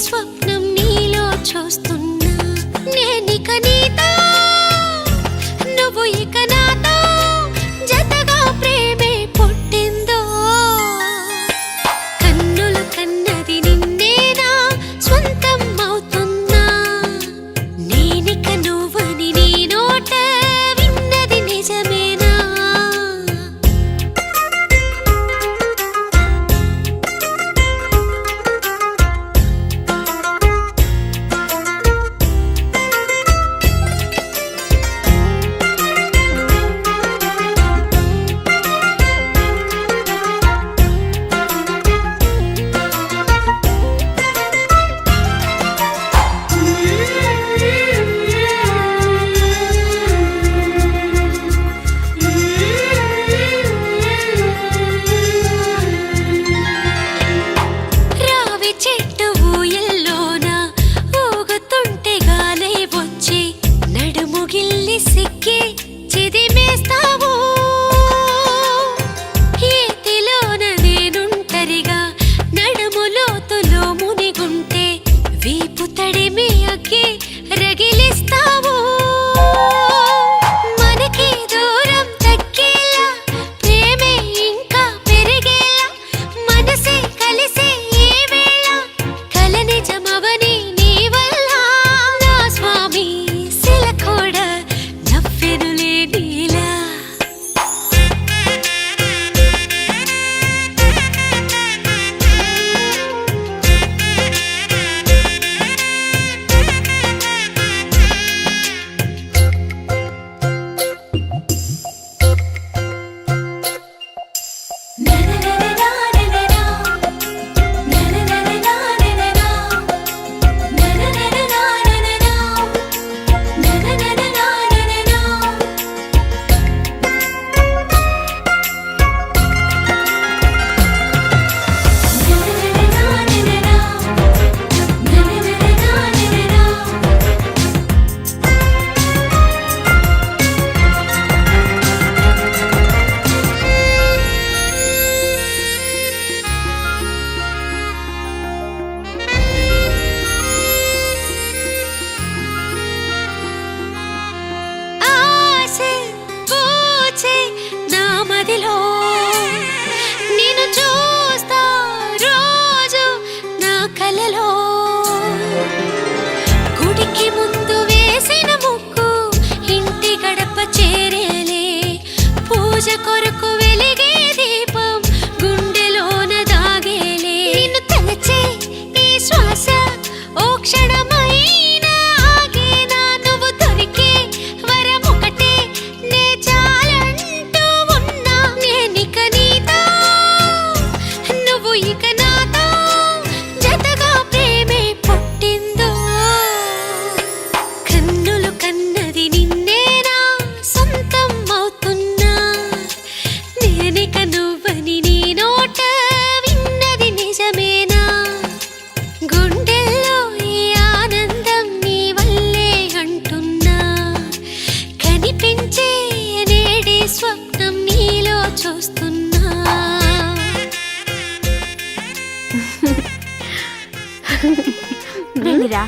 స్వప్నం నీలో చూస్తున్నా నేనిక నీతో నువ్వు ఇక నాతో జతగా ప్రేమే పుట్టిందో కన్నులు కన్నది నిన్నేనా స్వంతం అవుతున్నా నేనిక నువ్వని నీ నోట విన్నది నిజమేనా సిక్కి చిదిమేస్తావు ఏతిలోన నేనుంటరిగా నడుములోతులో మునిగుంటే వీపు తడిమి అగ్గి రగిలిస్తావు మనకి దూరం తగ్గేలా ప్రేమే ఇంకా పెరిగేలా మనసే కలిసే ఈ వేళ కల నిజమవని నీ వల్ల నా స్వామి శిలకోడ నేను చూస్తా రోజు నా కలలో గుడికి ముందు వేసిన ముక్కు ఇంటి గడప చేరేలే పూజ కొరకు వెలిగే దీపం గుండెలోన దాగేలే నిన్ను తలచే ఈ శ్వాస ఓ క్షణమైనా ఆగేనా నువ్వు దొరికే వరమొకటే నే చాలంటూ ఉన్నా నేనిక నీతో నువ్వు ఇక నాతో జతగా ప్రేమే పుట్టిందో కన్నులు కన్నది నిన్నేనా సొంతం అవుతున్నా నేనిక నువ్వని నీ నోట విన్నది నిజమేనా గుండెల్లో ఈ ఆనందం నీ వల్లే అంటున్నా కనిపించే నేడే స్వప్నం నీలో చూస్తున్నా వెళ్ళిరా